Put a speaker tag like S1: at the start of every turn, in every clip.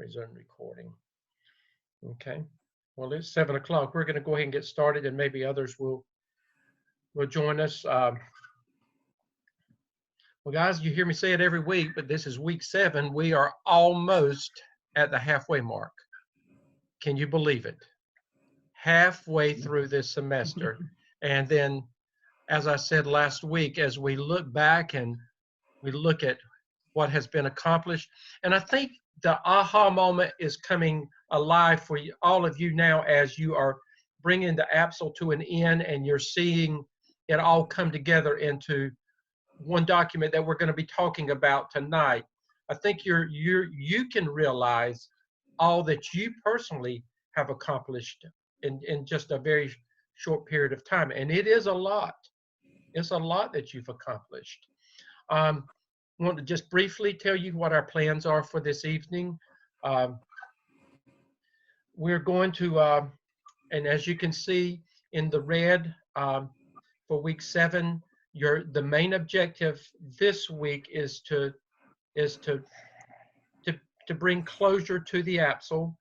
S1: Resume recording. Okay. Well, it's 7 o'clock. We're going to go ahead and get started, and maybe others will join us. Well, guys, you hear me say it every week, but this is week 7. We are almost at the halfway mark. Can you believe it? Halfway through this semester. And then, as I said last week, as we look back and we look at what has been accomplished, and I think the aha moment is coming alive for you, all of you now, as you are bringing the APSL to an end and you're seeing it all come together into one document that we're going to be talking about tonight. I think you can realize all that you personally have accomplished in just a very short period of time, and it is a lot. It's a lot that you've accomplished. I want to just briefly tell you what our plans are for this evening. We're going to, and as you can see in the red, for week 7, the main objective this week is to bring closure to the APSL.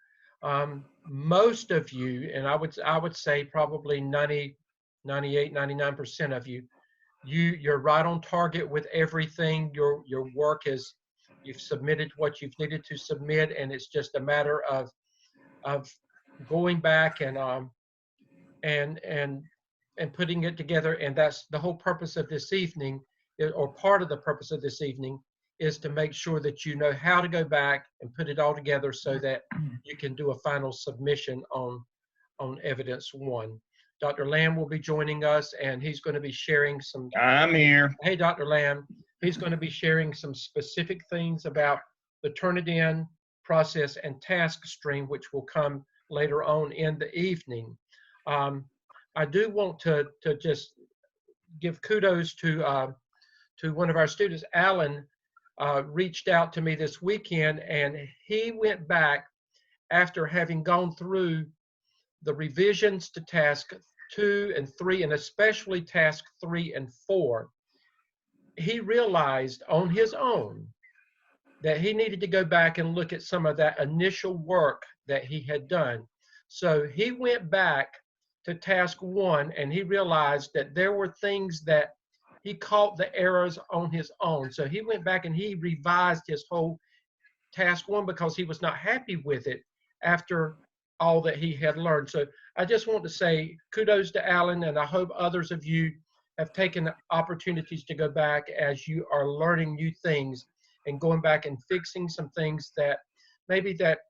S1: Most of you, and I would say probably 90, 98, 99% of you, you're right on target with everything. Your work is, you've submitted what you've needed to submit, and it's just a matter of going back and putting it together. And that's the whole purpose of this evening, or part of the purpose of this evening, is to make sure that you know how to go back and put it all together so that you can do a final submission on evidence 1. Dr. Lamb will be joining us, and he's going to be sharing some.
S2: I'm here.
S1: Hey, Dr. Lamb. He's going to be sharing some specific things about the Turnitin process and task stream, which will come later on in the evening. I do want to just give kudos to one of our students. Alan reached out to me this weekend, and he went back after having gone through the revisions to task 2 and 3, and especially task 3 and 4. He realized on his own that he needed to go back and look at some of that initial work that he had done. So he went back to task 1, and he realized that there were things that he caught the errors on his own. So he went back and he revised his whole task 1 because he was not happy with it after all that he had learned. So I just want to say kudos to Alan, and I hope others of you have taken opportunities to go back as you are learning new things and going back and fixing some things that maybe that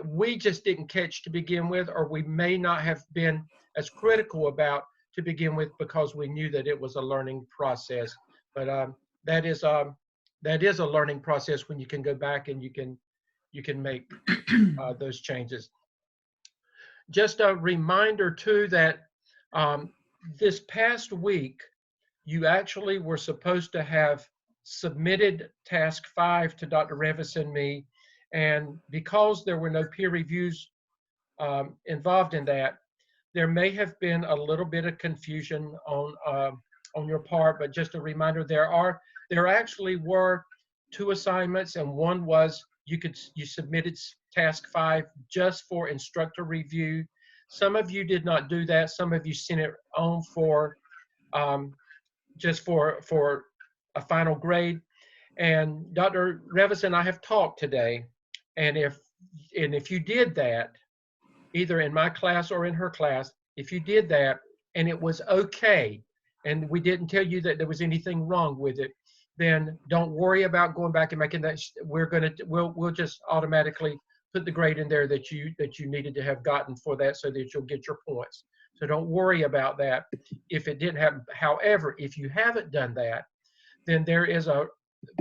S1: we just didn't catch to begin with, or we may not have been as critical about to begin with because we knew that it was a learning process. But that is a learning process when you can go back and you can make those changes. Just a reminder too that this past week you actually were supposed to have submitted task 5 to Dr. Revis and me, and because there were no peer reviews involved in that, there may have been a little bit of confusion on your part. But just a reminder, there actually were 2 assignments, and one was you submitted task 5 just for instructor review. Some of you did not do that. Some of you sent it on for just for a final grade. And Dr. Revis and I have talked today, and if you did that, either in my class or in her class, if you did that and it was okay, and we didn't tell you that there was anything wrong with it, then don't worry about going back and making that. We'll just automatically put the grade in there that you needed to have gotten for that, so that you'll get your points. So don't worry about that if it didn't happen. However, if you haven't done that, then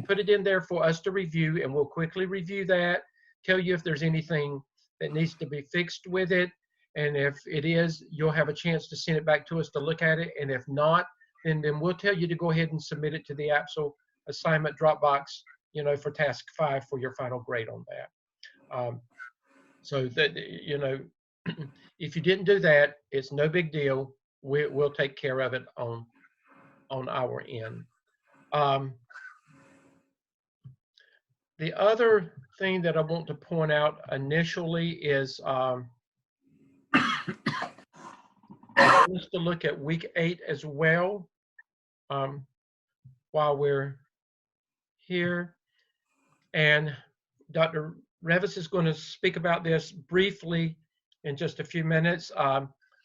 S1: put it in there for us to review, and we'll quickly review that, tell you if there's anything that needs to be fixed with it, and if it is, you'll have a chance to send it back to us to look at it, and if not, then we'll tell you to go ahead and submit it to the APSL assignment Dropbox, for task 5 for your final grade on that. So that, if you didn't do that, it's no big deal. We'll take care of it on our end. The other thing that I want to point out initially is I want us to look at week 8 as well while we're here. And Dr. Revis is going to speak about this briefly in just a few minutes.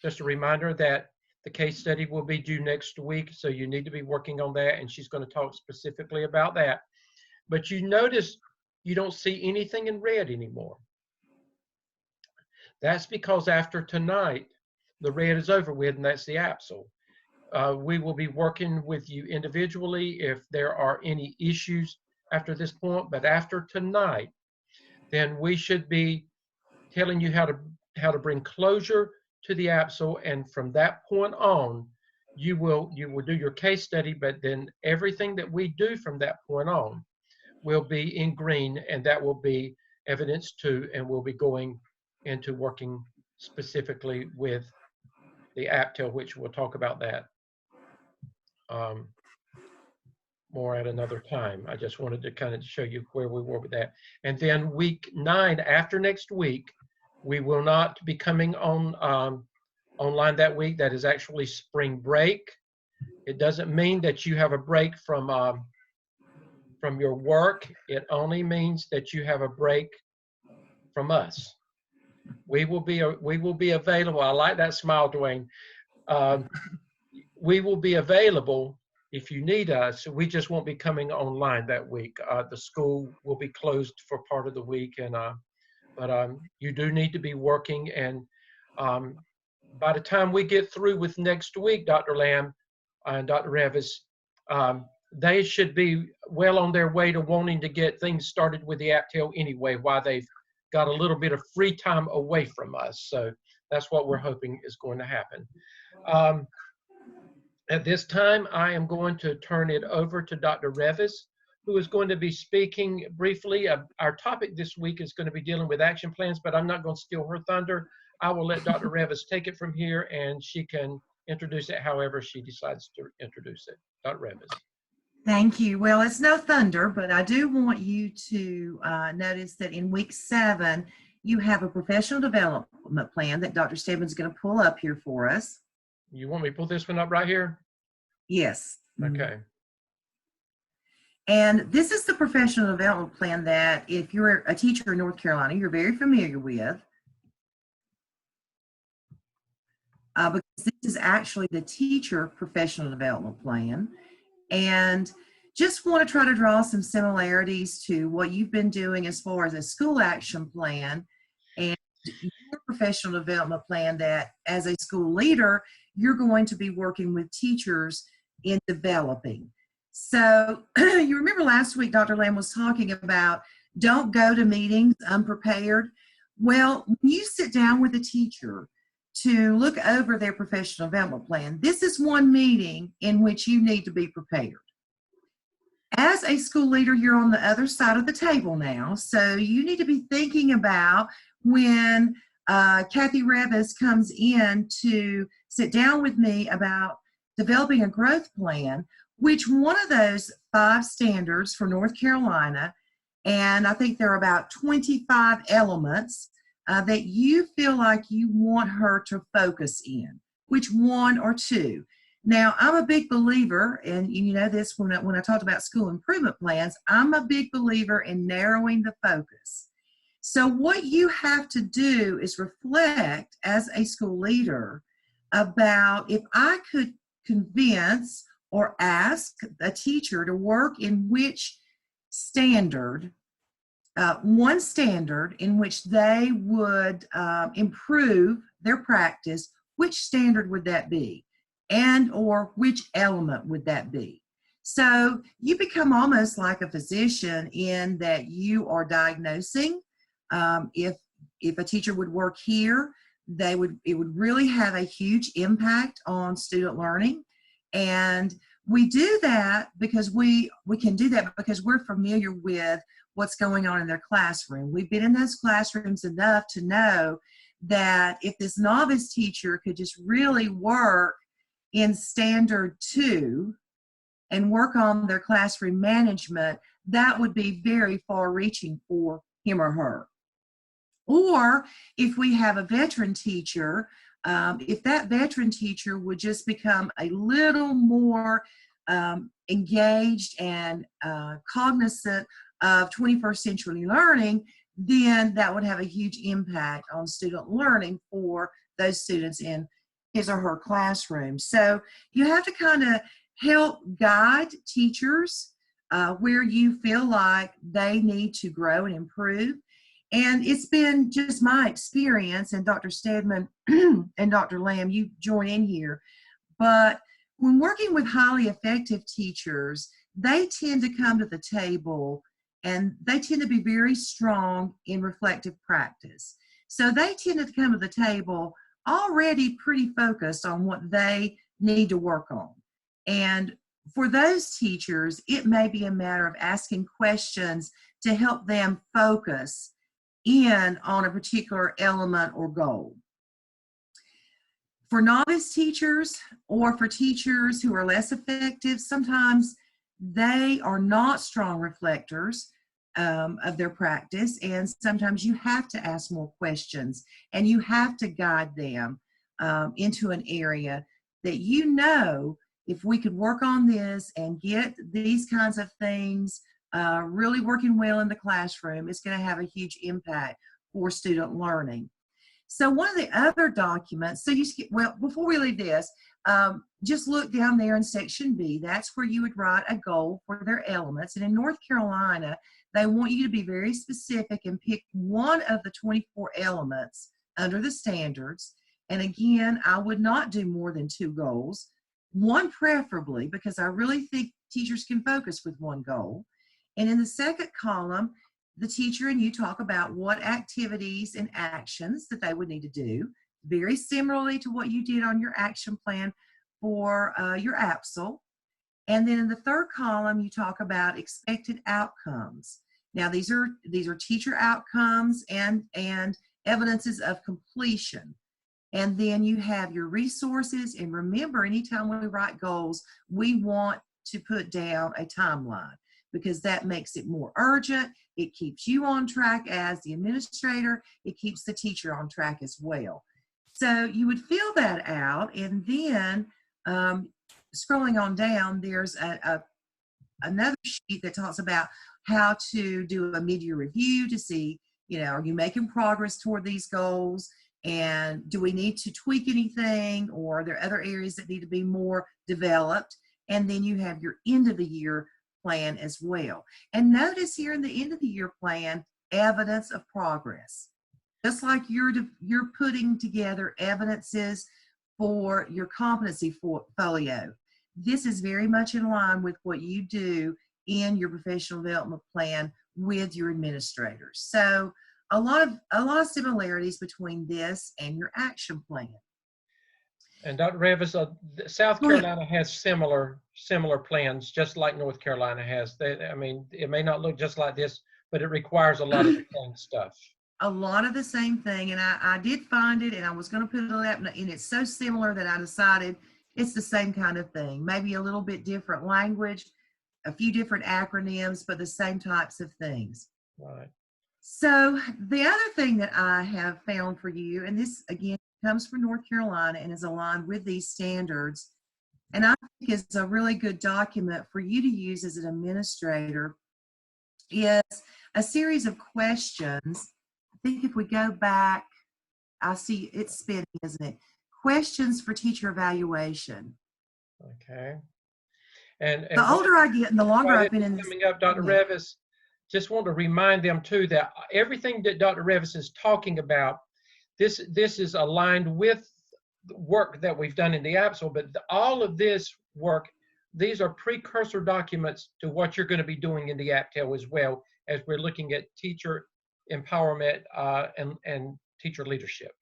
S1: Just a reminder that the case study will be due next week, so you need to be working on that, and she's going to talk specifically about that. But you notice you don't see anything in red anymore. That's because after tonight, the red is over with, and that's the APSL. We will be working with you individually if there are any issues after this point, but after tonight, then we should be telling you how to bring closure to the APSL, and from that point on, you will do your case study, but then everything that we do from that point on will be in green, and that will be evidence 2, and we'll be going into working specifically with the APTEL, which we'll talk about that more at another time. I just wanted to kind of show you where we were with that. And then week 9, after next week, we will not be coming on online that week. That is actually spring break. It doesn't mean that you have a break from your work. It only means that you have a break from us. We will be available. I like that smile, Dwayne. We will be available if you need us. We just won't be coming online that week. The school will be closed for part of the week, and but you do need to be working. And by the time we get through with next week, Dr. Lamb and Dr. Revis, they should be well on their way to wanting to get things started with the APTEL anyway, while they've got a little bit of free time away from us. So that's what we're hoping is going to happen. At this time, I am going to turn it over to Dr. Revis, who is going to be speaking briefly. Our topic this week is going to be dealing with action plans, but I'm not going to steal her thunder. I will let Dr. Revis take it from here, and she can introduce it however she decides to introduce it. Dr. Revis.
S2: Thank you. Well, it's no thunder, but I do want you to notice that in week 7, you have a professional development plan that Dr. Stebbins is going to pull up here for us.
S1: You want me to pull this one up right here?
S2: Yes.
S1: Okay.
S2: And this is the professional development plan that if you're a teacher in North Carolina, you're very familiar with. Because this is actually the teacher professional development plan. And just want to try to draw some similarities to what you've been doing as far as a school action plan and your professional development plan, that as a school leader, you're going to be working with teachers in developing. So you remember last week, Dr. Lamb was talking about don't go to meetings unprepared. Well, when you sit down with a teacher to look over their professional development plan, this is one meeting in which you need to be prepared. As a school leader, you're on the other side of the table now, so you need to be thinking about when Kathy Revis comes in to sit down with me about developing a growth plan, which one of those 5 standards for North Carolina, and I think there are about 25 elements that you feel like you want her to focus in, which 1 or 2. Now, I'm a big believer, and you know this when I talked about school improvement plans, I'm a big believer in narrowing the focus. So what you have to do is reflect as a school leader about if I could convince or ask a teacher to work in which standard, one standard in which they would improve their practice, which standard would that be? And or which element would that be? So you become almost like a physician in that you are diagnosing. If a teacher would work here, it would really have a huge impact on student learning. And we do that because we can do that because we're familiar with what's going on in their classroom. We've been in those classrooms enough to know that if this novice teacher could just really work in standard 2 and work on their classroom management, that would be very far reaching for him or her. Or if we have a veteran teacher, if that veteran teacher would just become a little more engaged and cognizant of 21st century learning, then that would have a huge impact on student learning for those students in his or her classroom. So you have to kind of help guide teachers where you feel like they need to grow and improve. And it's been just my experience, and Dr. Stedman and Dr. Lamb, you join in here, but when working with highly effective teachers, they tend to come to the table and they tend to be very strong in reflective practice. So they tend to come to the table already pretty focused on what they need to work on. And for those teachers, it may be a matter of asking questions to help them focus in on a particular element or goal. For novice teachers or for teachers who are less effective, sometimes they are not strong reflectors of their practice, and sometimes you have to ask more questions and you have to guide them into an area that, you know, if we could work on this and get these kinds of things really working well in the classroom, it's going to have a huge impact for student learning. So one of the other documents, well, before we leave this, just look down there in section B. That's where you would write a goal for their elements. And in North Carolina, they want you to be very specific and pick one of the 24 elements under the standards. And again, I would not do more than 2 goals, one preferably, because I really think teachers can focus with one goal. And in the second column, the teacher and you talk about what activities and actions that they would need to do, very similarly to what you did on your action plan for your APSL. And then in the third column, you talk about expected outcomes. Now, these are teacher outcomes and evidences of completion. And then you have your resources. And remember, anytime we write goals, we want to put down a timeline, because that makes it more urgent. It keeps you on track as the administrator. It keeps the teacher on track as well. So you would fill that out, and then scrolling on down, there's another sheet that talks about how to do a mid-year review to see, are you making progress toward these goals? And do we need to tweak anything, or are there other areas that need to be more developed? And then you have your end of the year plan as well. And notice here in the end of the year plan, evidence of progress. Just like you're putting together evidences for your competency portfolio. This is very much in line with what you do in your professional development plan with your administrators. So a lot of similarities between this and your action plan.
S1: And Dr. Revis, South Carolina has similar plans, just like North Carolina has. I mean, it may not look just like this, but it requires a lot of the same stuff.
S2: A lot of the same thing, and I did find it, and I was going to put it up, and it's so similar that I decided it's the same kind of thing. Maybe a little bit different language, a few different acronyms, but the same types of things.
S1: Right.
S2: So the other thing that I have found for you, and this again comes from North Carolina and is aligned with these standards, and I think is a really good document for you to use as an administrator, is a series of questions. I think if we go back, I see it's spinning, isn't it? Questions for teacher evaluation.
S1: Okay. And
S2: the older I get and the longer I've been in this.
S1: Coming up, Dr. Revis, just want to remind them too that everything that Dr. Revis is talking about, this is aligned with the work that we've done in the APSL, but all of this work, these are precursor documents to what you're going to be doing in the APTEL as well, as we're looking at teacher empowerment and teacher leadership.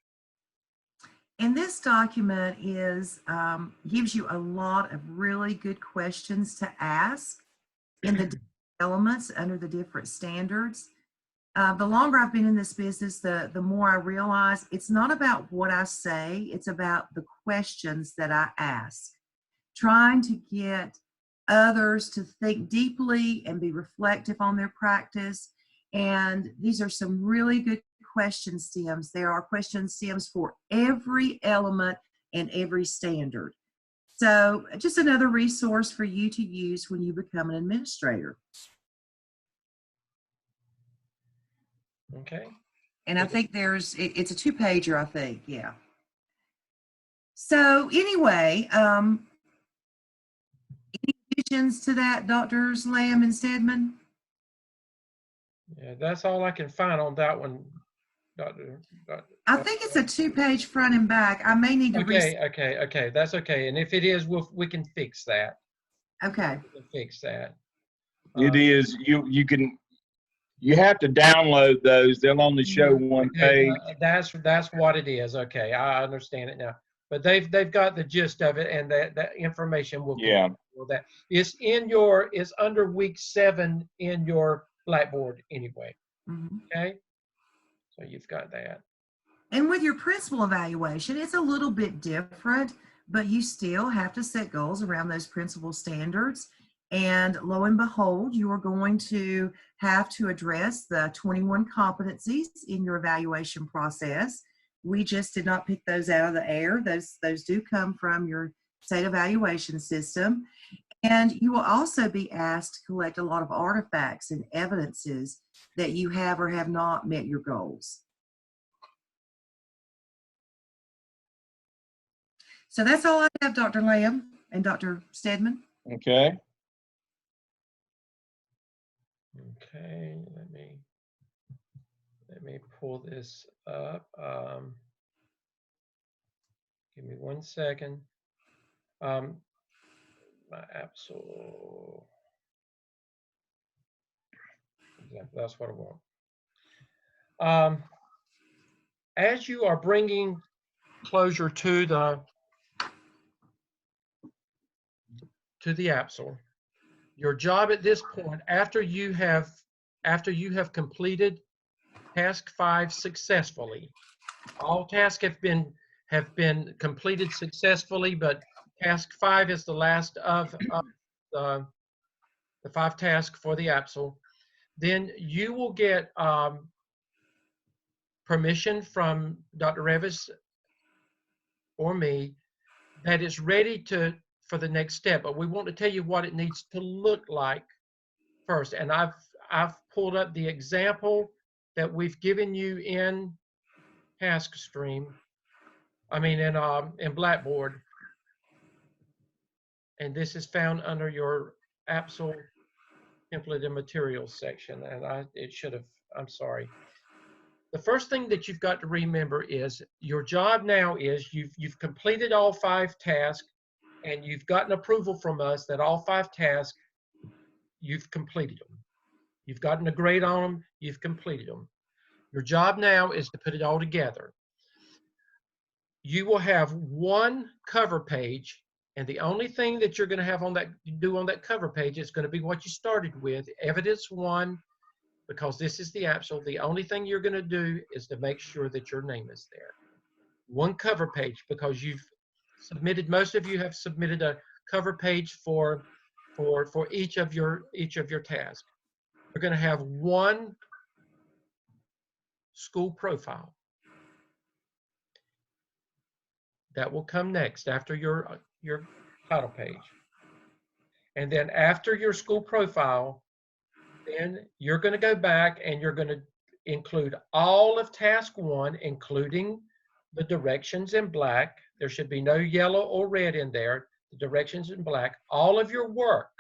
S2: And this document gives you a lot of really good questions to ask in the elements under the different standards. The longer I've been in this business, the more I realize it's not about what I say, it's about the questions that I ask. Trying to get others to think deeply and be reflective on their practice. And these are some really good question stems. There are question stems for every element and every standard. So just another resource for you to use when you become an administrator.
S1: Okay.
S2: And I think it's a 2-pager, I think, yeah. So anyway, any additions to that, Drs. Lamb and Stedman?
S1: Yeah, that's all I can find on that one, Dr.
S2: I think it's a 2-page front and back. I may need to
S1: Okay, that's okay. And if it is, we can fix that.
S2: Okay.
S1: We can fix that.
S3: It is, you have to download those. They'll only show one
S1: Okay,
S3: page.
S1: that's what it is. Okay, I understand it now. But they've got the gist of it, and that information will be that is under week 7 in your Blackboard anyway. Okay, so you've got that.
S2: And with your principal evaluation, it's a little bit different, but you still have to set goals around those principal standards. And lo and behold, you are going to have to address the 21 competencies in your evaluation process. We just did not pick those out of the air. Those do come from your state evaluation system. And you will also be asked to collect a lot of artifacts and evidences that you have or have not met your goals. So that's all I have, Dr. Lamb and Dr. Stedman.
S3: Okay.
S1: Okay, let me pull this up. Give me 1 second. My Absol. That's what I want. As you are bringing closure to the APSL, your job at this point, after you have completed task 5 successfully, all tasks have been completed successfully, but task 5 is the last of the 5 tasks for the APSL. Then you will get permission from Dr. Revis or me that is ready for the next step, but we want to tell you what it needs to look like first. And I've pulled up the example that we've given you in TaskStream. I mean in Blackboard, and this is found under your APSL template and materials section. And I'm sorry. The first thing that you've got to remember is your job now is you've completed all 5 tasks, and you've gotten approval from us that all 5 tasks, you've completed them. You've gotten a grade on them, you've completed them. Your job now is to put it all together. You will have 1 cover page, and the only thing that you're going to have on that cover page is going to be what you started with, evidence 1, because this is the APSL. The only thing you're going to do is to make sure that your name is there. 1 cover page, because most of you have submitted a cover page for each of your tasks. You're going to have 1 school profile. That will come next after your title page. And then after your school profile, then you're going to go back and you're going to include all of task 1, including the directions in black. There should be no yellow or red in there. The directions in black. All of your work.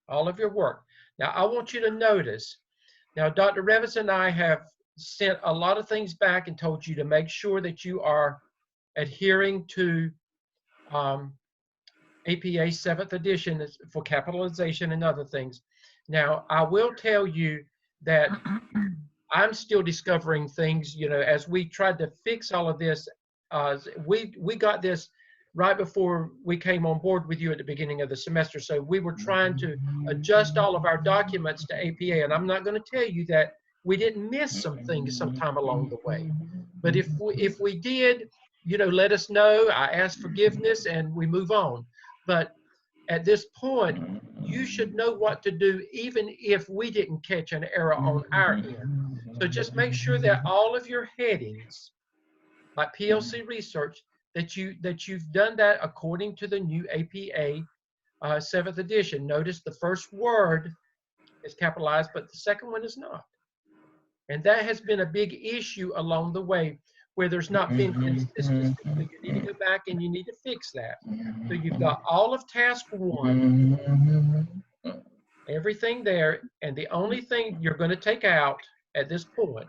S1: All of your work. Now, I want you to notice, now Dr. Revis and I have sent a lot of things back and told you to make sure that you are adhering to APA 7th edition for capitalization and other things. Now, I will tell you that I'm still discovering things, as we tried to fix all of this. We got this right before we came on board with you at the beginning of the semester. So we were trying to adjust all of our documents to APA. And I'm not going to tell you that we didn't miss some things sometime along the way. But if we did, let us know. I ask forgiveness and we move on. But at this point, you should know what to do even if we didn't catch an error on our end. So just make sure that all of your headings, like PLC research, that you've done that according to the new APA 7th edition. Notice the first word is capitalized, but the second one is not. And that has been a big issue along the way where there's not been consistency. So you need to go back and you need to fix that. So you've got all of task 1, everything there, and the only thing you're going to take out at this point,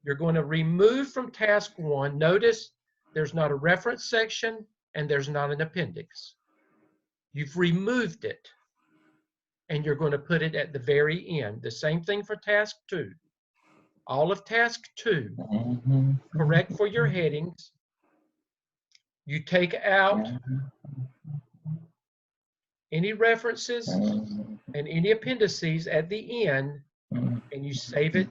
S1: you're going to remove from task 1. Notice there's not a reference section and there's not an appendix. You've removed it, and you're going to put it at the very end. The same thing for task 2. All of task 2, correct for your headings. You take out any references and any appendices at the end, and you save it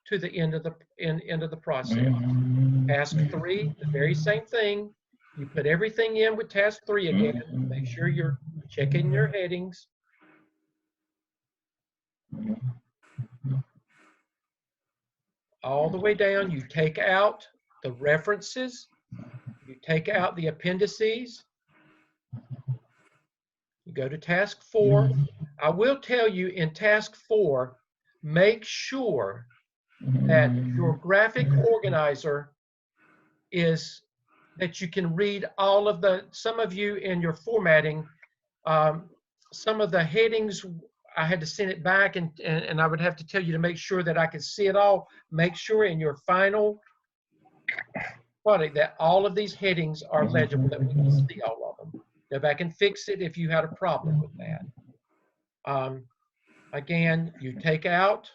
S1: to the end of the process. Task 3, the very same thing. You put everything in with task 3 again. Make sure you're checking your headings. All the way down, you take out the references, you take out the appendices, you go to task 4. I will tell you in task 4, make sure that your graphic organizer is that you can read all of some of you in your formatting, some of the headings, I had to send it back and I would have to tell you to make sure that I could see it all. Make sure in your final product that all of these headings are legible, that we can see all of them. Go back and fix it if you had a problem with that. Again, you take out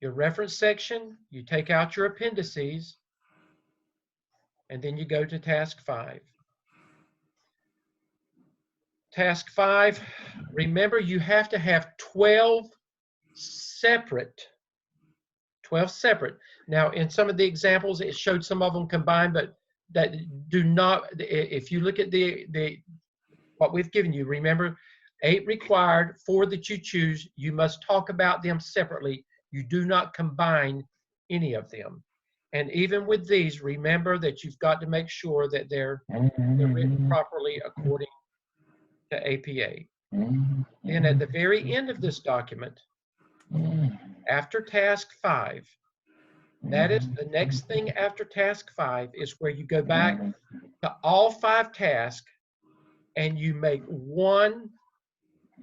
S1: your reference section, you take out your appendices, and then you go to task 5. Task 5, remember you have to have 12 separate. Now, in some of the examples, it showed some of them combined, but that do not, if you look at what we've given you, remember 8 required, 4 that you choose, you must talk about them separately. You do not combine any of them. And even with these, remember that you've got to make sure that they're written properly according to APA. Then at the very end of this document, after task 5, that is the next thing after task 5 is where you go back to all 5 tasks and you make one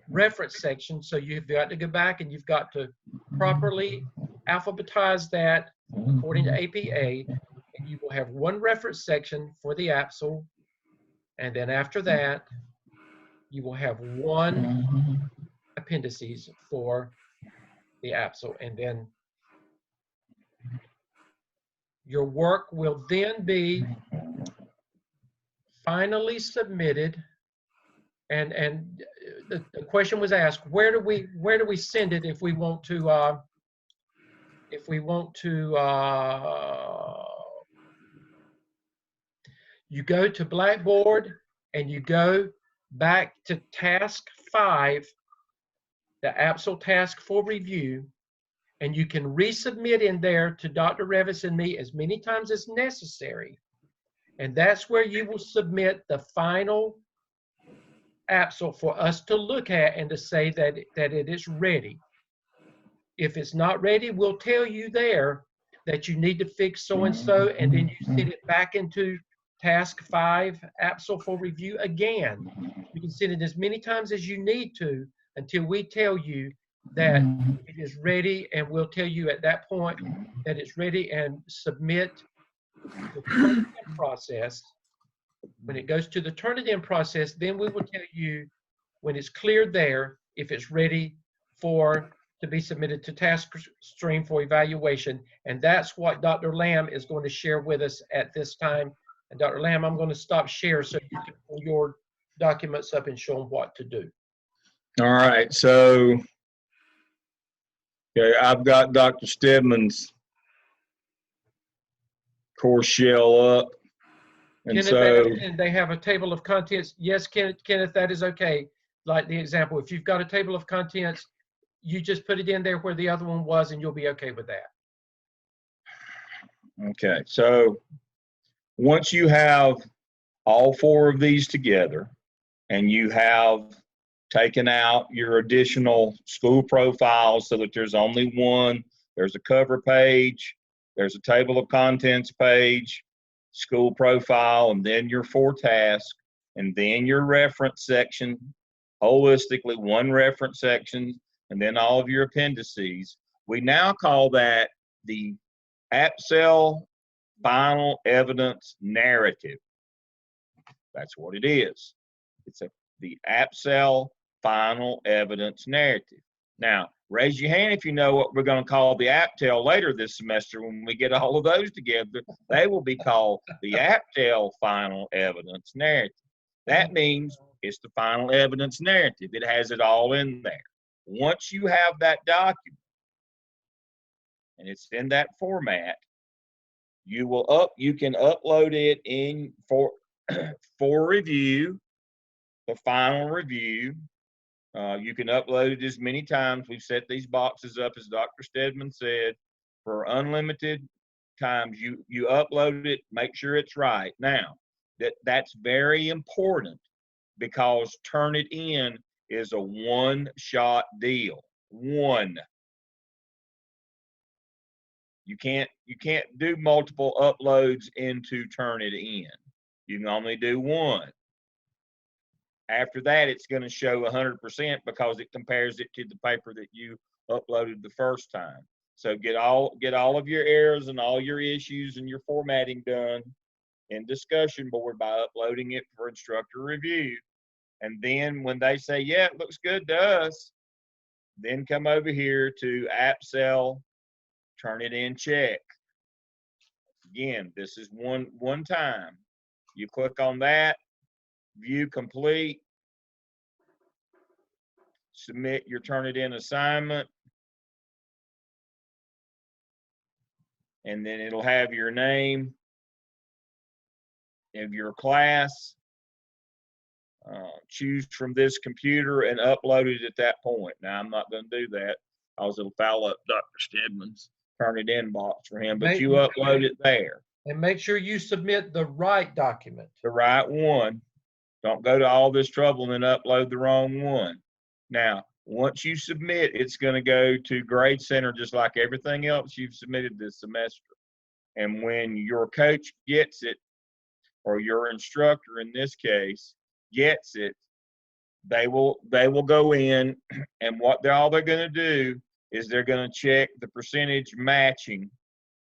S1: reference section. So you've got to go back and you've got to properly alphabetize that according to APA, and you will have one reference section for the APSL, and then after that, you will have one appendices for the APSL, and then your work will then be finally submitted. And the question was asked, where do we send it if we want to you go to Blackboard and you go back to task 5, the APSL task for review, and you can resubmit in there to Dr. Revis and me as many times as necessary. And that's where you will submit the final APSL for us to look at and to say that it is ready. If it's not ready, we'll tell you there that you need to fix so-and-so, and then you send it back into task 5 APSL for review again. You can send it as many times as you need to until we tell you that it is ready, and we'll tell you at that point that it's ready and submit the turn-it-in process. When it goes to the Turnitin process, then we will tell you when it's cleared there if it's ready to be submitted to TaskStream for evaluation. And that's what Dr. Lamb is going to share with us at this time. And Dr. Lamb, I'm going to stop share so you can pull your documents up and show them what to do.
S3: All right, so okay, I've got Dr. Stedman's course shell up, And
S1: Kenneth,
S3: so,
S1: and they have a table of contents. Yes, Kenneth, that is okay. Like the example, if you've got a table of contents, you just put it in there where the other one was, and you'll be okay with that.
S3: okay, so once you have all four of these together and you have taken out your additional school profiles so that there's only one, there's a cover page, there's a table of contents page, school profile, and then your four tasks, and then your reference section, holistically, one reference section, and then all of your appendices. We now call that the APSEL final evidence narrative. That's what it is. It's the APSEL final evidence narrative. Now, raise your hand if you know what we're going to call the APTEL later this semester. When we get all of those together, they will be called the APTEL final evidence narrative. That means it's the final evidence narrative. It has it all in there. Once you have that document and it's in that format, you can upload it in for review, the final review. You can upload it as many times. We've set these boxes up, as Dr. Stedman said, for unlimited times. You upload it, make sure it's right. Now, that's very important, because Turnitin is a one-shot deal. One. You can't do multiple uploads into Turnitin. You can only do one. After that, it's going to show 100% because it compares it to the paper that you uploaded the first time. So get all of your errors and all your issues and your formatting done in discussion board by uploading it for instructor review. And then when they say, yeah, it looks good to us, then come over here to APSEL, Turnitin check. Again, this is one time. You click on that, view complete, submit your Turnitin assignment, and then it'll have your name of your class. Choose from this computer and upload it at that point. Now, I'm not going to do that because it'll foul up Dr. Stedman's Turnitin box for him, but you upload it there.
S1: And make sure you submit the right document.
S3: The right one. Don't go to all this trouble and then upload the wrong one. Now, once you submit, it's going to go to Grade Center just like everything else you've submitted this semester. And when your coach gets it, or your instructor in this case gets it, they will go in, and all they're going to do is they're going to check the percentage matching,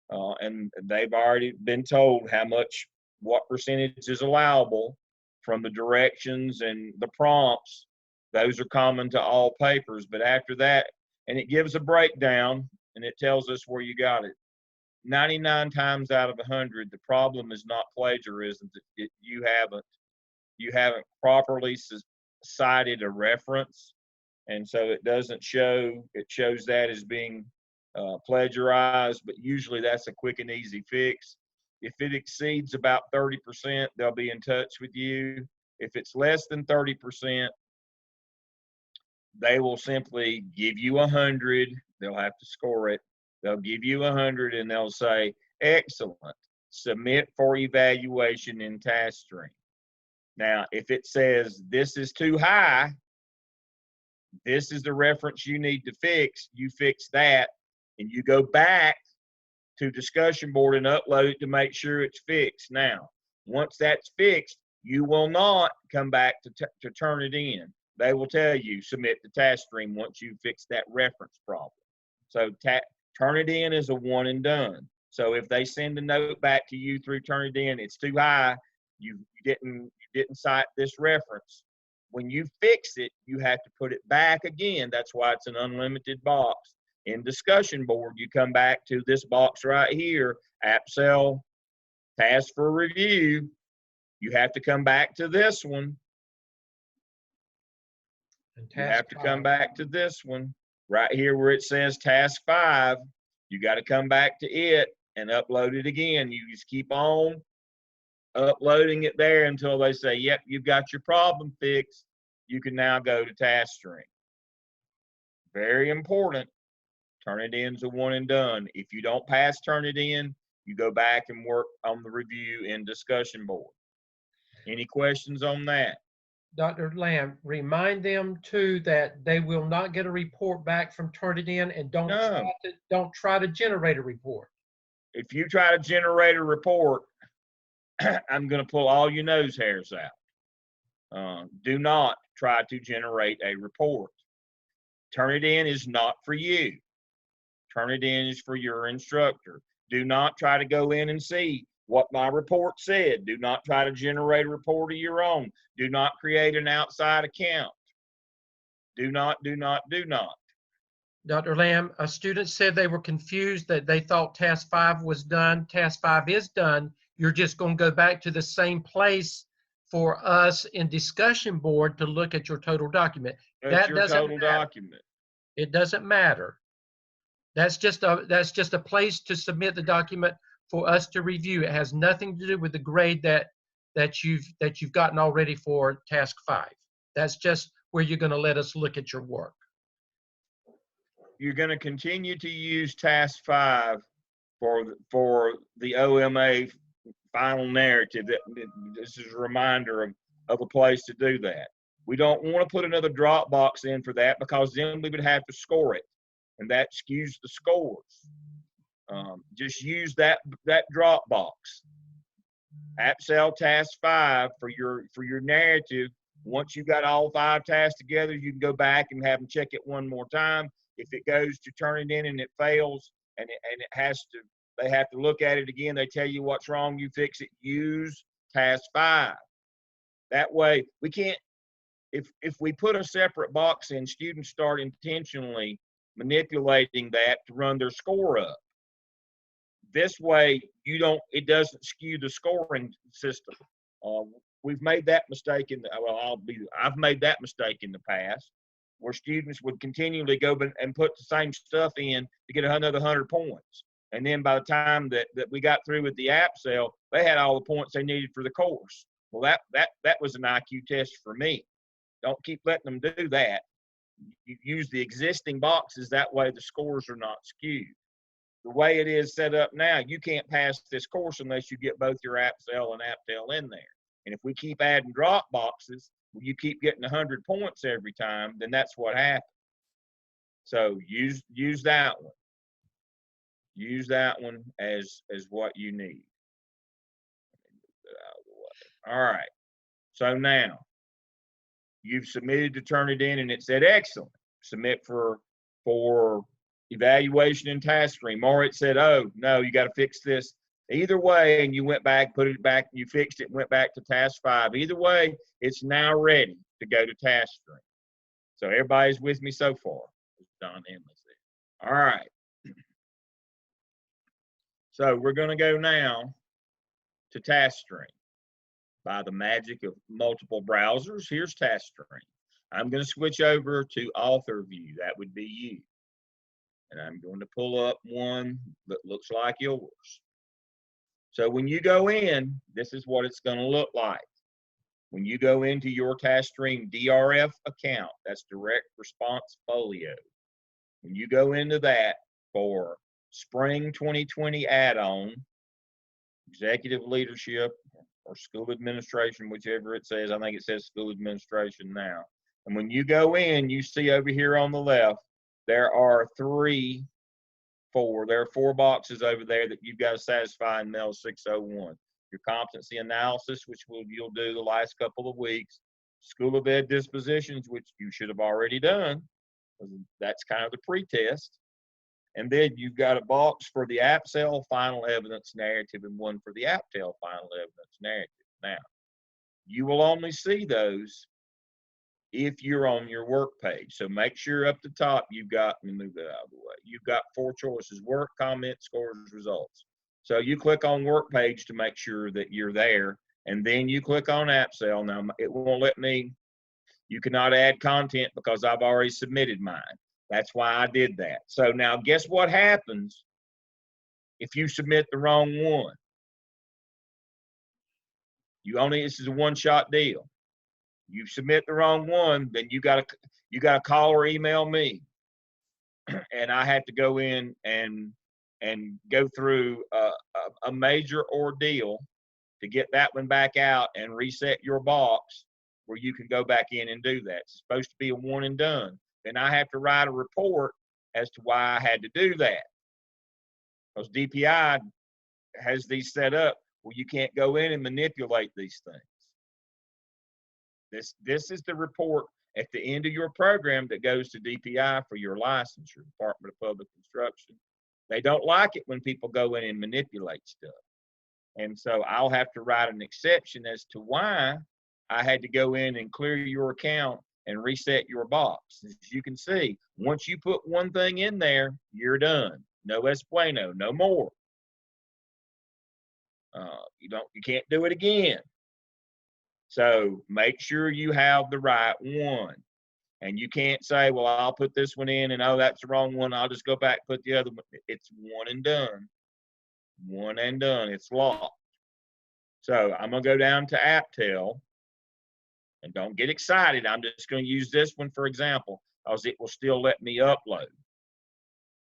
S3: and they've already been told what percentage is allowable from the directions and the prompts. Those are common to all papers, but after that, and it gives a breakdown and it tells us where you got it. 99 times out of 100, the problem is not plagiarism. You haven't properly cited a reference, and so it doesn't show. It shows that as being plagiarized, but usually that's a quick and easy fix. If it exceeds about 30%, they'll be in touch with you. If it's less than 30%, they will simply give you 100. They'll have to score it. They'll give you 100 and they'll say, excellent, submit for evaluation in task stream. Now, if it says this is too high, this is the reference you need to fix, you fix that, and you go back to discussion board and upload it to make sure it's fixed. Now, once that's fixed, you will not come back to Turnitin. They will tell you, submit the task stream once you fix that reference problem. So Turnitin is a one and done. So if they send a note back to you through Turnitin, it's too high, you didn't cite this reference. When you fix it, you have to put it back again. That's why it's an unlimited box. In discussion board, you come back to this box right here, APSEL, task for review. You have to come back to this one. You have to come back to this one right here where it says task 5. You got to come back to it and upload it again. You just keep on uploading it there until they say, yep, you've got your problem fixed. You can now go to TaskStream. Very important. Turnitin's a one and done. If you don't pass Turnitin, you go back and work on the review in discussion board. Any questions on that?
S1: Dr. Lamb, remind them too that they will not get a report back from Turnitin, and don't try to generate a report.
S3: If you try to generate a report, I'm going to pull all your nose hairs out. Do not try to generate a report. Turnitin is not for you. Turnitin is for your instructor. Do not try to go in and see what my report said. Do not try to generate a report of your own. Do not create an outside account. Do not.
S1: Dr. Lamb, a student said they were confused, that they thought task 5 was done. Task 5 is done. You're just going to go back to the same place for us in discussion board to look at your total document.
S3: That's
S1: That
S3: your
S1: doesn't
S3: total
S1: matter.
S3: document.
S1: It doesn't matter. That's just a place to submit the document for us to review. It has nothing to do with the grade that you've gotten already for task 5. That's just where you're going to let us look at your work.
S3: You're going to continue to use task 5 for the OMA final narrative. This is a reminder of a place to do that. We don't want to put another Dropbox in for that, because then we would have to score it, and that skews the scores. Just use that Dropbox. AppSell task 5 for your narrative. Once you've got all 5 tasks together, you can go back and have them check it one more time. If it goes to Turnitin and it fails, and they have to look at it again, they tell you what's wrong, you fix it, use task 5. That way, we can't, if we put a separate box in, students start intentionally manipulating that to run their score up. This way, it doesn't skew the scoring system. We've made that mistake I've made that mistake in the past, where students would continually go and put the same stuff in to get another 100 points. And then by the time that we got through with the AppSell, they had all the points they needed for the course. Well, that was an IQ test for me. Don't keep letting them do that. You use the existing boxes, that way the scores are not skewed. The way it is set up now, you can't pass this course unless you get both your AppSell and AppTel in there. And if we keep adding drop boxes, you keep getting 100 points every time, then that's what happens. So use that one. Use that one as what you need. All right. So now you've submitted to Turnitin, and it said excellent. Submit for evaluation in TaskStream. Or it said, oh no, you got to fix this. Either way, and you went back, put it back, you fixed it, went back to task 5. Either way, it's now ready to go to TaskStream. So everybody's with me so far. Don Emily said. All right. So we're going to go now to TaskStream. By the magic of multiple browsers, here's TaskStream. I'm going to switch over to author view. That would be you. And I'm going to pull up one that looks like yours. So when you go in, this is what it's going to look like. When you go into your TaskStream DRF account, that's Direct Response Folio. When you go into that for Spring 2020 add-on, Executive Leadership, or School Administration, whichever it says. I think it says School Administration now. And when you go in, you see over here on the left, there are 4 boxes over there that you've got to satisfy in MEL 601. Your competency analysis, which you'll do the last couple of weeks. School of Ed dispositions, which you should have already done. That's kind of the pre-test. And then you've got a box for the AppSell final evidence narrative and one for the AppTel final evidence narrative. Now, you will only see those if you're on your work page. So make sure up the top you've got, let me move that out of the way. You've got 4 choices: work, comment, scores, results. So you click on work page to make sure that you're there, and then you click on AppSell. Now, it won't let me, you cannot add content because I've already submitted mine. That's why I did that. So now guess what happens if you submit the wrong one? This is a one-shot deal. You submit the wrong one, then you gotta call or email me, and I have to go in and go through a major ordeal to get that one back out and reset your box where you can go back in and do that. It's supposed to be a one and done. Then I have to write a report as to why I had to do that. Because DPI has these set up where you can't go in and manipulate these things. This is the report at the end of your program that goes to DPI for your licensure, Department of Public Instruction. They don't like it when people go in and manipulate stuff. And so I'll have to write an exception as to why I had to go in and clear your account and reset your box. As you can see, once you put one thing in there, you're done. No es bueno, no more. You can't do it again. So make sure you have the right one. And you can't say, well, I'll put this one in and oh, that's the wrong one. I'll just go back and put the other one. It's one and done. One and done. It's locked. So I'm going to go down to AppTel. And don't get excited. I'm just going to use this one for example, because it will still let me upload.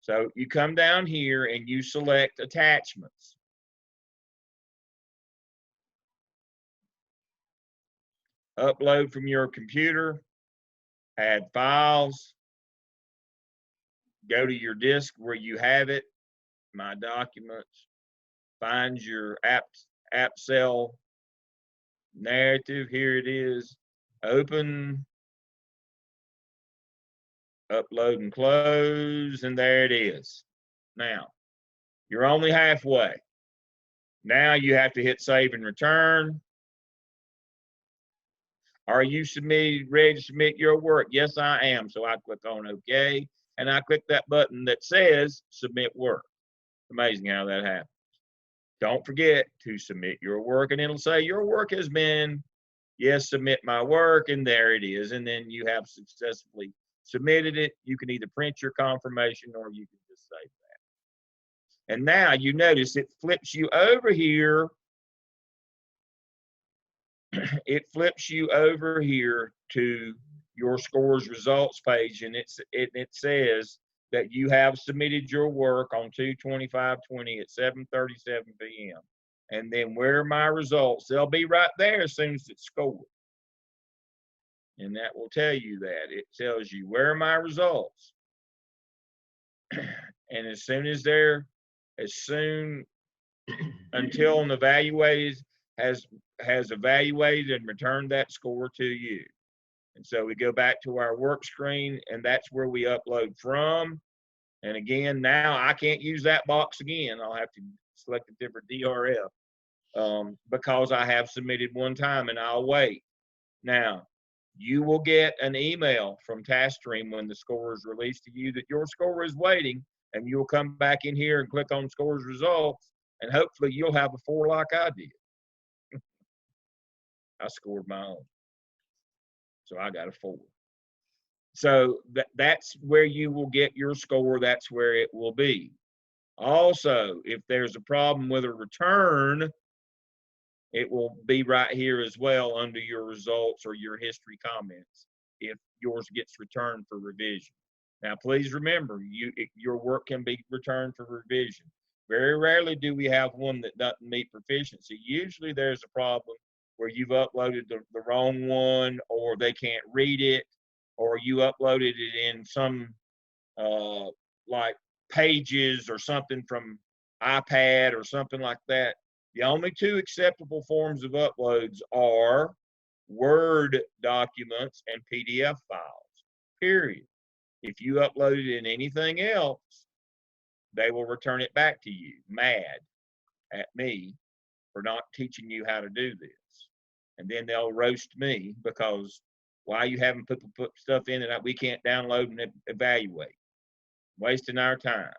S3: So you come down here and you select attachments. Upload from your computer, add files, go to your disk where you have it, my documents, find your AppCell narrative, here it is, open, upload and close, and there it is. Now, you're only halfway. Now you have to hit save and return. Are you ready to submit your work? Yes, I am. So I click on OK, and I click that button that says submit work. Amazing how that happens. Don't forget to submit your work, and it'll say your work has been, yes, submit my work, and there it is. And then you have successfully submitted it. You can either print your confirmation or you can just save that. And now you notice it flips you over here. It flips you over here to your scores results page, and it says that you have submitted your work on 2/25/20 at 7:37 p.m. And then where are my results? They'll be right there as soon as it's scored. And that will tell you that. It tells you where are my results. And as soon until an evaluated has evaluated and returned that score to you. And so we go back to our work screen, and that's where we upload from. And again, now I can't use that box again. I'll have to select a different DRF because I have submitted one time, and I'll wait. Now, you will get an email from TaskStream when the score is released to you that your score is waiting, and you'll come back in here and click on scores results, and hopefully you'll have a 4 like I did. I scored my own. So I got a 4. So that's where you will get your score. That's where it will be. Also, if there's a problem with a return, it will be right here as well under your results or your history comments if yours gets returned for revision. Now, please remember, your work can be returned for revision. Very rarely do we have one that doesn't meet proficiency. Usually there's a problem where you've uploaded the wrong one, or they can't read it, or you uploaded it in some like Pages or something from iPad or something like that. The only 2 acceptable forms of uploads are Word documents and PDF files, period. If you upload it in anything else, they will return it back to you, mad at me for not teaching you how to do this. And then they'll roast me because why you haven't put stuff in that we can't download and evaluate. Wasting our time.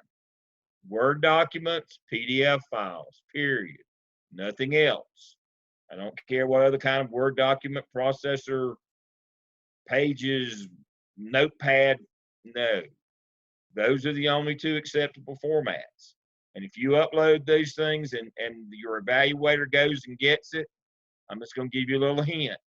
S3: Word documents, PDF files, period. Nothing else. I don't care what other kind of Word document processor, Pages, Notepad, no. Those are the only 2 acceptable formats. And if you upload these things and your evaluator goes and gets it, I'm just going to give you a little hint.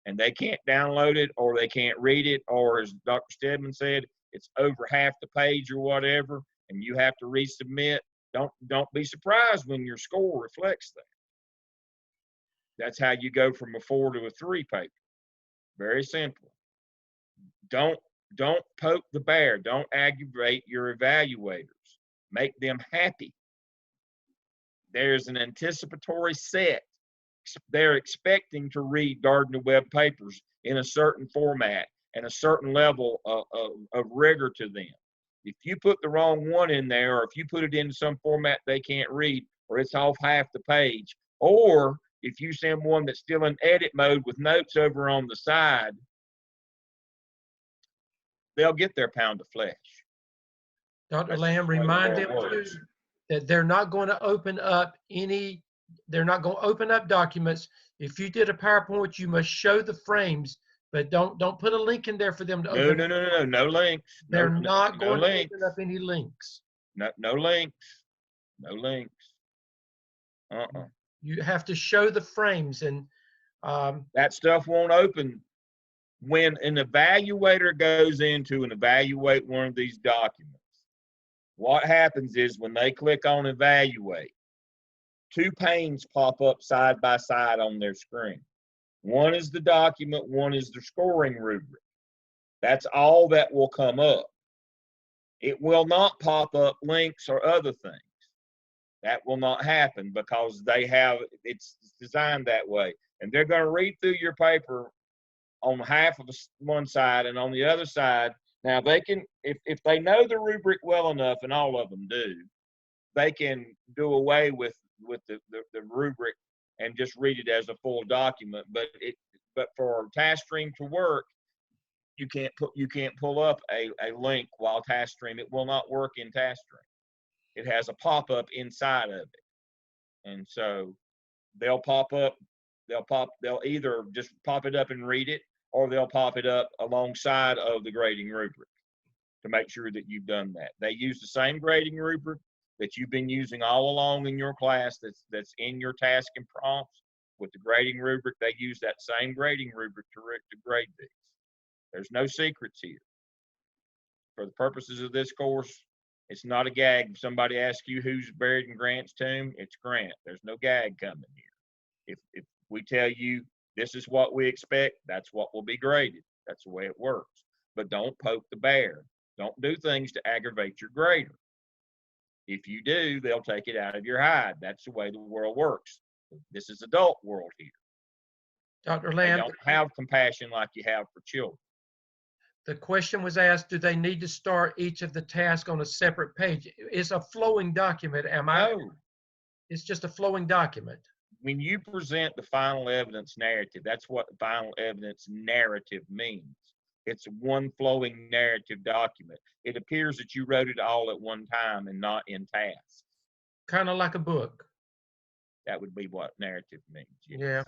S3: And they can't download it or they can't read it, or as Dr. Stedman said, it's over half the page or whatever, and you have to resubmit. Don't be surprised when your score reflects that. That's how you go from a 4 to a 3 paper. Very simple. Don't poke the bear. Don't aggravate your evaluators. Make them happy. There's an anticipatory set. They're expecting to read Gardner Webb papers in a certain format and a certain level of rigor to them. If you put the wrong one in there, or if you put it into some format they can't read, or it's off half the page, or if you send one that's still in edit mode with notes over on the side, they'll get their pound of flesh.
S1: Dr.
S3: That's
S1: Lamb,
S3: just the way the
S1: remind
S3: world
S1: them too
S3: works.
S1: that they're not going to open up documents. If you did a PowerPoint, you must show the frames, but don't put a link in there for them to open.
S3: No links.
S1: They're
S3: No,
S1: not
S3: no
S1: going to
S3: links.
S1: open up any links.
S3: No links. No links.
S1: You have to show the frames, and
S3: That stuff won't open. When an evaluator goes in to evaluate one of these documents, what happens is when they click on evaluate, 2 panes pop up side by side on their screen. One is the document, one is the scoring rubric. That's all that will come up. It will not pop up links or other things. That will not happen because it's designed that way. And they're going to read through your paper on half of one side and on the other side. Now they can, if they know the rubric well enough, and all of them do, they can do away with the rubric and just read it as a full document. But for TaskStream to work, you can't pull up a link while TaskStream. It will not work in TaskStream. It has a pop-up inside of it, and so they'll either just pop it up and read it, or they'll pop it up alongside of the grading rubric to make sure that you've done that. They use the same grading rubric that you've been using all along in your class that's in your task and prompts. With the grading rubric, they use that same grading rubric to grade these. There's no secrets here. For the purposes of this course, it's not a gag. If somebody asks you who's buried in Grant's tomb, it's Grant. There's no gag coming here. If we tell you this is what we expect, that's what will be graded. That's the way it works. But don't poke the bear. Don't do things to aggravate your grader. If you do, they'll take it out of your hide. That's the way the world works. This is adult world here.
S1: Dr.
S3: They
S1: Lamb,
S3: don't have compassion like you have for children.
S1: the question was asked, do they need to start each of the tasks on a separate page? It's a flowing document,
S3: No.
S1: It's just a flowing document.
S3: When you present the final evidence narrative, that's what the final evidence narrative means. It's one flowing narrative document. It appears that you wrote it all at one time and not in tasks.
S1: Kind of like a book.
S3: That would be what narrative means. Yes.
S1: Yeah.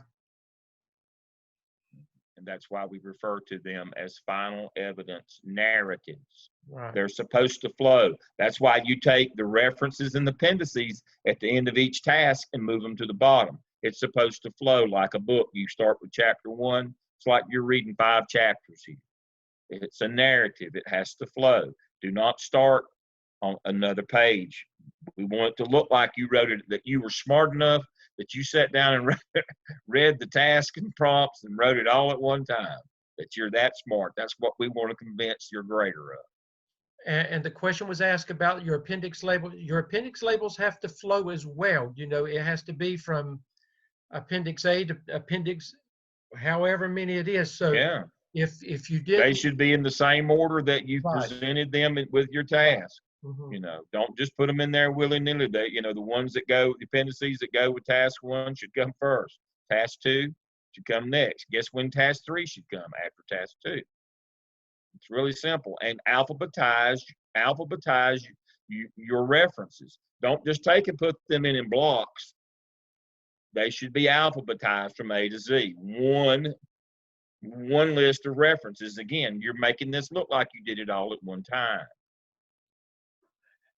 S3: And that's why we refer to them as final evidence narratives.
S1: Right.
S3: They're supposed to flow. That's why you take the references and appendices at the end of each task and move them to the bottom. It's supposed to flow like a book. You start with chapter 1. It's like you're reading 5 chapters here. It's a narrative. It has to flow. Do not start on another page. We want it to look like you wrote it, that you were smart enough that you sat down and read the task and prompts and wrote it all at one time, that you're that smart. That's what we want to convince your grader of.
S1: And the question was asked about your appendix label. Your appendix labels have to flow as well. You know, it has to be from appendix A to appendix, however many it is. So
S3: Yeah.
S1: if you did,
S3: They should be in the same order that you
S1: Right.
S3: presented them with your task.
S1: Mhm.
S3: You know, don't just put them in there willy-nilly. They, you know, the ones that go, the appendices that go with task 1 should come first. Task 2 should come next. Guess when task 3 should come? After task 2. It's really simple. And alphabetize your references. Don't just take and put them in blocks. They should be alphabetized from A to Z. One list of references. Again, you're making this look like you did it all at one time.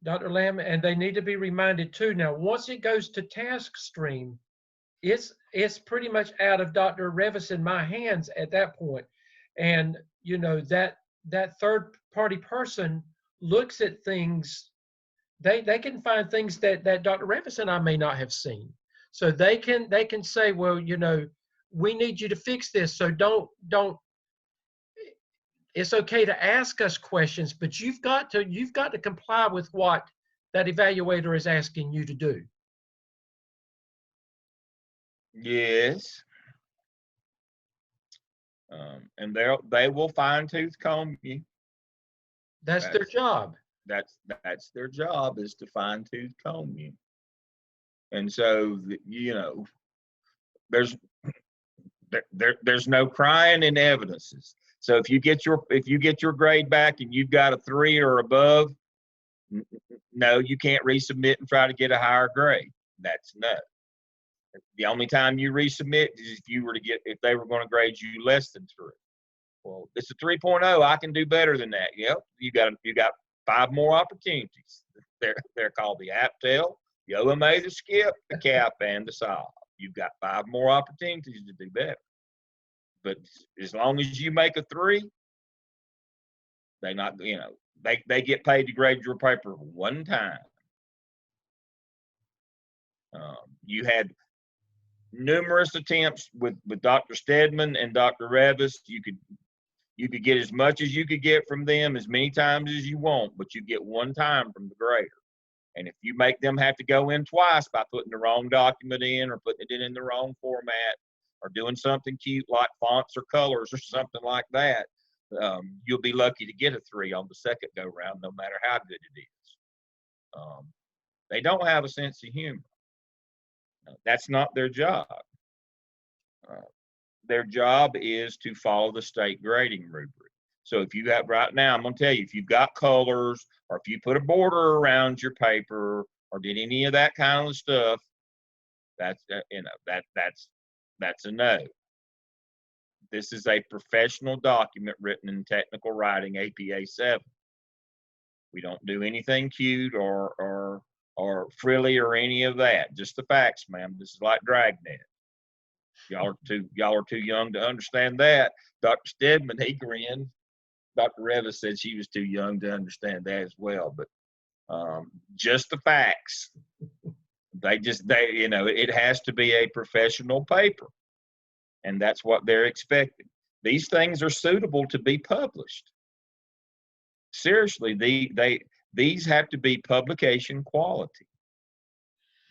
S1: Dr. Lamb, and they need to be reminded too. Now, once it goes to TaskStream, it's pretty much out of Dr. Revis in my hands at that point. And you know that third party person looks at things. They can find things that Dr. Revis and I may not have seen. So they can say, well, you know, we need you to fix this. So don't. It's okay to ask us questions, but you've got to comply with what that evaluator is asking you to do.
S3: Yes. And they will fine tooth comb you.
S1: That's their job.
S3: That's their job, is to fine tooth comb you. And so, you know, there's no crying in evidences. So if you get your grade back and you've got a 3 or above, no, you can't resubmit and try to get a higher grade. That's no. The only time you resubmit is if they were going to grade you less than 3. Well, it's a 3.0. I can do better than that. Yep, you got 5 more opportunities. They're called the APTEL, the OMA, the SCIP, the CAP, and the SOL. You've got 5 more opportunities to do better. But as long as you make a 3, they get paid to grade your paper one time. You had numerous attempts with Dr. Stedman and Dr. Revis. You could get as much as you could get from them as many times as you want, but you get one time from the grader. And if you make them have to go in twice by putting the wrong document in or putting it in the wrong format or doing something cute like fonts or colors or something like that, you'll be lucky to get a 3 on the second go round, no matter how good it is. They don't have a sense of humor. That's not their job. Their job is to follow the state grading rubric. So if you got, right now, I'm going to tell you, if you've got colors or if you put a border around your paper or did any of that kind of stuff, that's a no. This is a professional document written in technical writing, APA 7. We don't do anything cute or frilly or any of that. Just the facts, ma'am. This is like Dragnet. Y'all are too young to understand that. Dr. Stedman, he grinned. Dr. Revis said she was too young to understand that as well. But just the facts. It has to be a professional paper, and that's what they're expecting. These things are suitable to be published. Seriously, these have to be publication quality.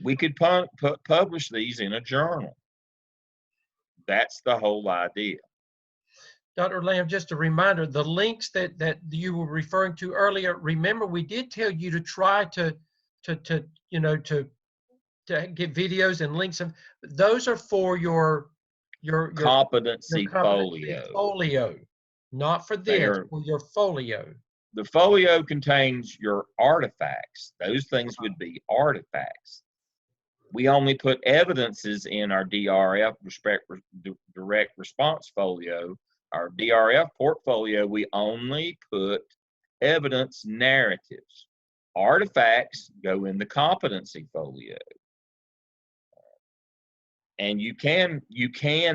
S3: We could publish these in a journal. That's the whole idea.
S1: Dr. Lamb, just a reminder, the links that you were referring to earlier, remember we did tell you to try to get videos and links. Those are for your
S3: competency folio.
S1: Not for this, for your folio.
S3: The folio contains your artifacts. Those things would be artifacts. We only put evidences in our DRF direct response folio. Our DRF portfolio, we only put evidence narratives. Artifacts go in the competency folio. And you can,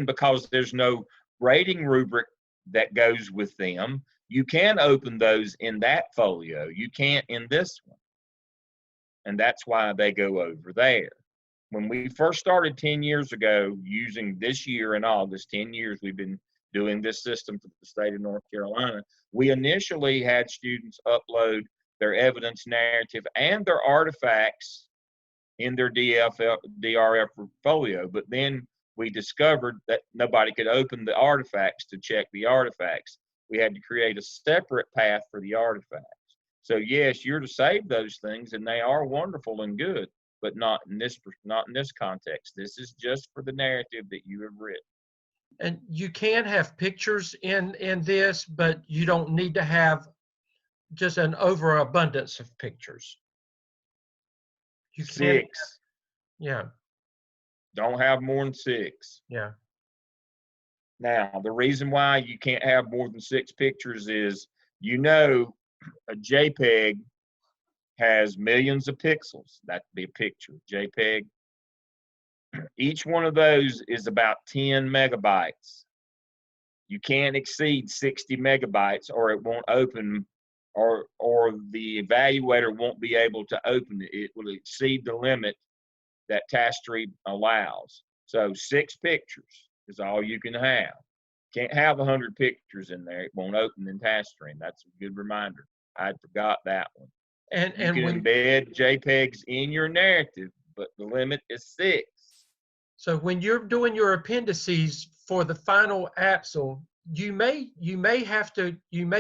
S3: because there's no rating rubric that goes with them, you can open those in that folio. You can't in this one. And that's why they go over there. When we first started 10 years ago, using this year in August, 10 years we've been doing this system for the state of North Carolina, we initially had students upload their evidence narrative and their artifacts in their DRF folio, but then we discovered that nobody could open the artifacts to check the artifacts. We had to create a separate path for the artifacts. So yes, you're to save those things, and they are wonderful and good, but not in this context. This is just for the narrative that you have written.
S1: And you can have pictures in this, but you don't need to have just an overabundance of pictures. You can
S3: 6.
S1: Yeah.
S3: Don't have more than 6.
S1: Yeah.
S3: Now, the reason why you can't have more than 6 pictures is, a JPEG has millions of pixels. That'd be a picture. JPEG, Each one of those is about 10 megabytes. You can't exceed 60 megabytes or it won't open, or the evaluator won't be able to open it. It will exceed the limit that TaskStream allows. So 6 pictures is all you can have. Can't have 100 pictures in there. It won't open in TaskStream. That's a good reminder. I forgot that one.
S1: And
S3: You can
S1: when,
S3: embed JPEGs in your narrative, but the limit is 6.
S1: so when you're doing your appendices for the final APSL, you may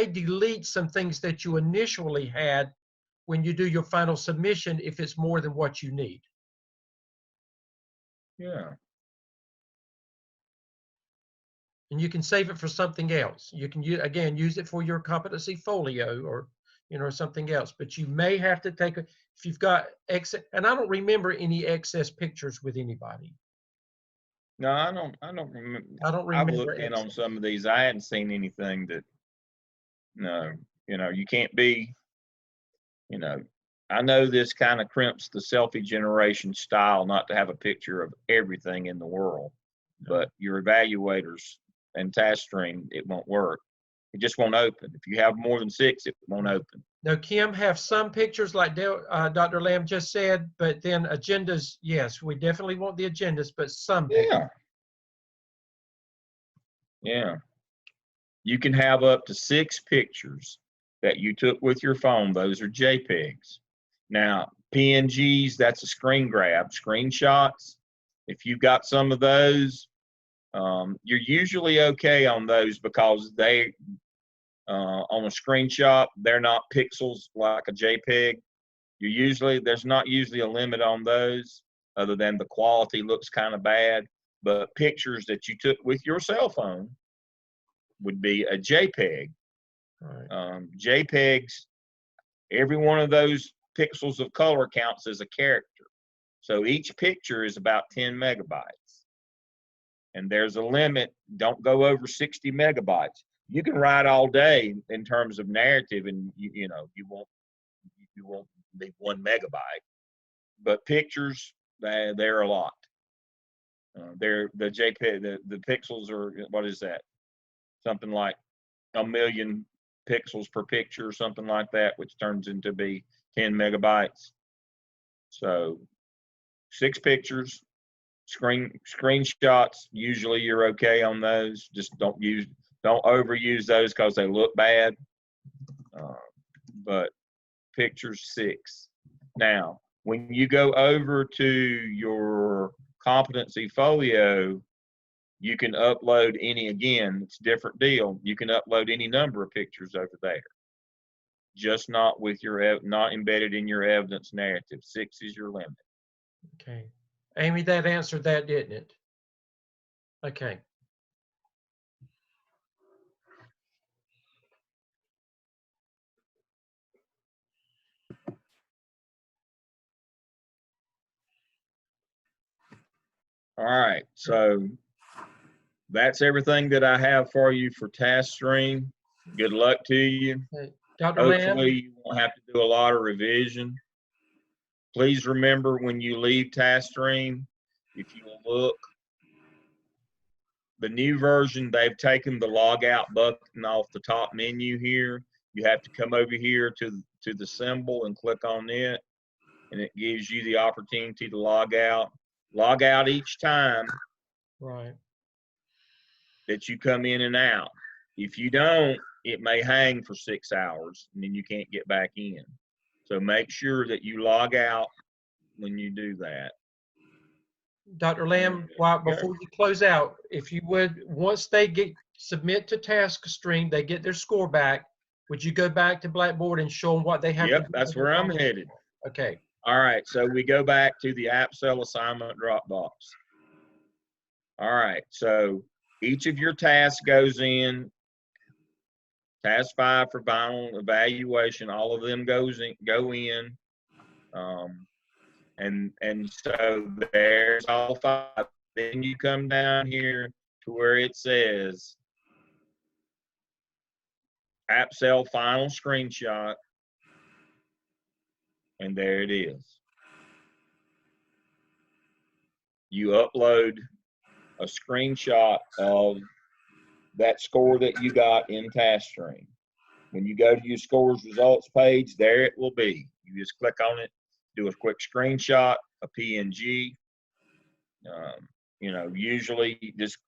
S1: delete some things that you initially had when you do your final submission if it's more than what you need.
S3: Yeah.
S1: And you can save it for something else. You can again use it for your competency folio or something else. But you may have to take if you've got excess. And I don't remember any excess pictures with anybody.
S3: No, I don't remember.
S1: I don't
S3: I've
S1: remember
S3: looked in on
S1: excess.
S3: some of these. I hadn't seen anything that, no, you can't be, I know this kind of crimps the selfie generation style not to have a picture of everything in the world, but your evaluators and TaskStream, it won't work. It just won't open. If you have more than 6, it won't open.
S1: Now, Kim, have some pictures like Dr. Lamb just said, but then agendas, yes, we definitely want the agendas, but some pictures.
S3: Yeah. You can have up to 6 pictures that you took with your phone. Those are JPEGs. Now, PNGs, that's a screen grab. Screenshots, if you've got some of those, you're usually okay on those because they, on a screenshot, they're not pixels like a JPEG. There's not usually a limit on those other than the quality looks kind of bad. But pictures that you took with your cell phone would be a JPEG.
S1: Right.
S3: JPEGs, every one of those pixels of color counts as a character. So each picture is about 10 megabytes. And there's a limit. Don't go over 60 megabytes. You can write all day in terms of narrative, and you won't be 1 megabyte. But pictures, they're a lot. They're the JPEG. The pixels are, what is that? Something like 1 million pixels per picture or something like that, which turns into be 10 megabytes. So 6 pictures, screenshots, usually you're okay on those. Just don't overuse those because they look bad. But pictures 6. Now, when you go over to your competency folio, you can upload it's a different deal. You can upload any number of pictures over there. Just not not embedded in your evidence narrative. 6 is your limit.
S1: Okay. Amy, that answered that, didn't it? Okay.
S3: All right. So that's everything that I have for you for TaskStream. Good luck to you.
S1: Dr. Lamb?
S3: Hopefully you won't have to do a lot of revision. Please remember when you leave TaskStream, if you look, the new version, they've taken the log out button off the top menu here. You have to come over here to the symbol and click on it, and it gives you the opportunity to log out. Log out each time
S1: Right.
S3: that you come in and out. If you don't, it may hang for 6 hours and then you can't get back in. So make sure that you log out when you do that.
S1: Dr. Lamb, before you close out, if you would, once they submit to TaskStream, they get their score back, would you go back to Blackboard and show them what they have to do?
S3: Yep, that's where I'm headed.
S1: Okay.
S3: All right, so we go back to the AppSell assignment Dropbox. All right, so each of your tasks goes in. Task 5 for final evaluation, all of them go in. And so there's all 5. Then you come down here to where it says AppSell final screenshot, and there it is. you upload a screenshot of that score that you got in TaskStream. When you go to your scores results page, there it will be. You just click on it, do a quick screenshot, a PNG. Usually just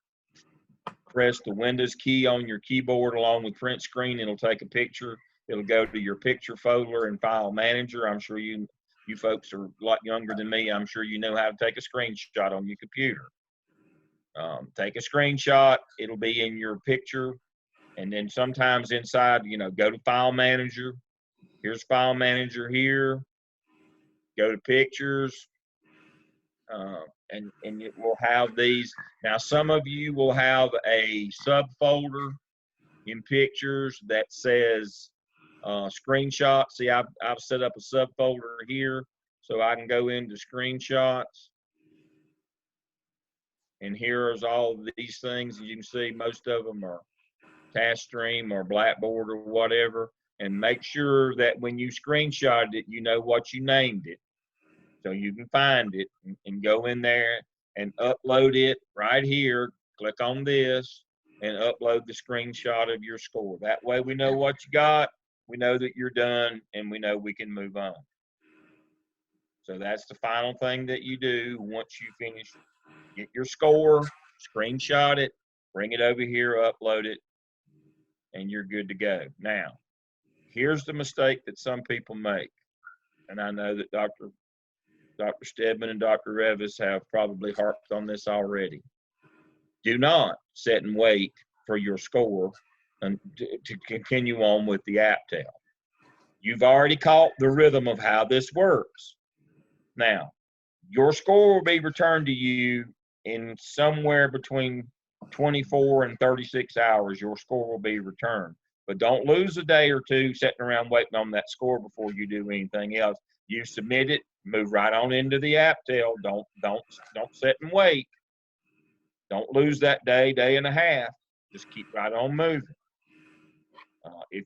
S3: press the Windows key on your keyboard along with print screen. It'll take a picture. It'll go to your picture folder and file manager. I'm sure you folks are a lot younger than me. I'm sure you know how to take a screenshot on your computer. Take a screenshot. It'll be in your picture. And then sometimes inside, go to file manager. Here's file manager here. Go to pictures. And it will have these. Now, some of you will have a subfolder in pictures that says screenshots. See, I've set up a subfolder here so I can go into screenshots. And here's all of these things. As you can see, most of them are TaskStream or Blackboard or whatever. And make sure that when you screenshot it, you know what you named it. So you can find it and go in there and upload it right here. Click on this and upload the screenshot of your score. That way we know what you got, we know that you're done, and we know we can move on. So that's the final thing that you do once you finish. Get your score, screenshot it, bring it over here, upload it, and you're good to go. Now, here's the mistake that some people make, and I know that Dr. Stedman and Dr. Revis have probably harped on this already. Do not sit and wait for your score and to continue on with the APTEL. You've already caught the rhythm of how this works. Now, your score will be returned to you in somewhere between 24 and 36 hours. Your score will be returned. But don't lose a day or two sitting around waiting on that score before you do anything else. You submit it, move right on into the APTEL. Don't sit and wait. Don't lose that day and a half. Just keep right on moving. If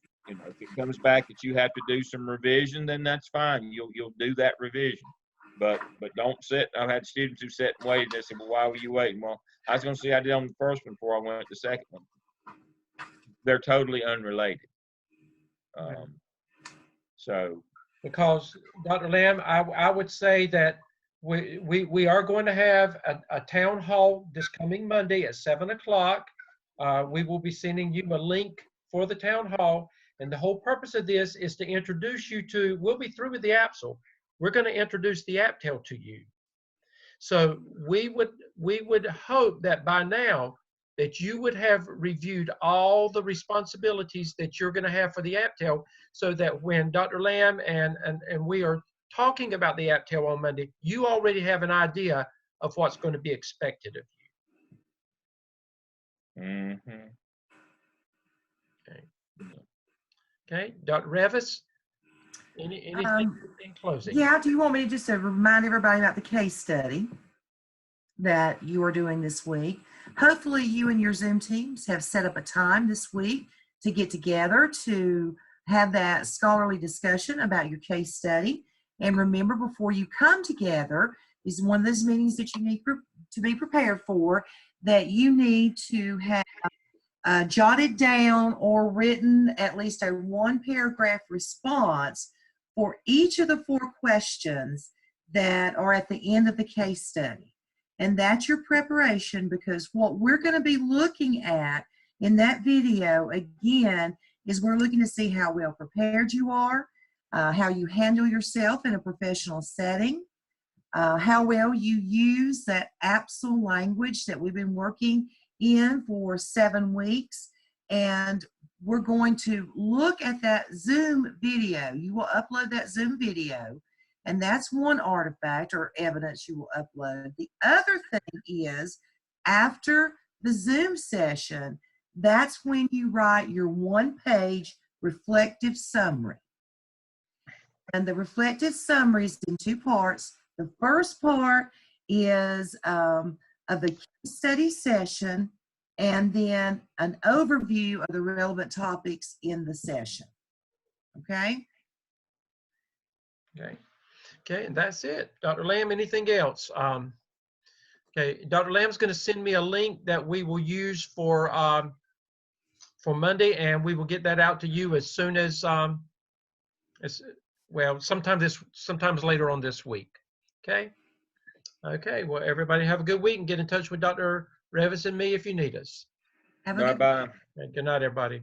S3: it comes back that you have to do some revision, then that's fine. You'll do that revision. But don't sit. I've had students who sat and waited. They said, "Well, why were you waiting?" Well, I was going to see how I did on the first one before I went to the second one. They're totally unrelated.
S1: Because Dr. Lamb, I would say that we are going to have a town hall this coming Monday at 7 o'clock. We will be sending you a link for the town hall. And the whole purpose of this is to introduce you to, we'll be through with the APSL. We're going to introduce the APTEL to you. So we would hope that by now that you would have reviewed all the responsibilities that you're going to have for the APTEL, so that when Dr. Lamb and we are talking about the APTEL on Monday, you already have an idea of what's going to be expected of you.
S3: Mm-hmm.
S1: Okay, Dr. Revis, anything in closing?
S2: Yeah, do you want me to just remind everybody about the case study that you are doing this week? Hopefully you and your Zoom teams have set up a time this week to get together to have that scholarly discussion about your case study. And remember, before you come together, is one of those meetings that you need to be prepared for, that you need to have jotted down or written at least a 1-paragraph response for each of the 4 questions that are at the end of the case study. And that's your preparation, because what we're going to be looking at in that video, again, is we're looking to see how well prepared you are, how you handle yourself in a professional setting, how well you use that APSL language that we've been working in for 7 weeks. And we're going to look at that Zoom video. You will upload that Zoom video, and that's one artifact or evidence you will upload. The other thing is, after the Zoom session, that's when you write your 1-page reflective summary. And the reflective summary is in 2 parts. The first part is of the case study session, and then an overview of the relevant topics in the session. Okay?
S1: Okay, and that's it. Dr. Lamb, anything else? Okay, Dr. Lamb's going to send me a link that we will use for Monday, and we will get that out to you as soon as well, sometimes later on this week. Okay. Okay. Well, everybody have a good week and get in touch with Dr. Revis and me if you need us.
S2: Have a good
S3: Bye-bye.
S1: And good night, everybody.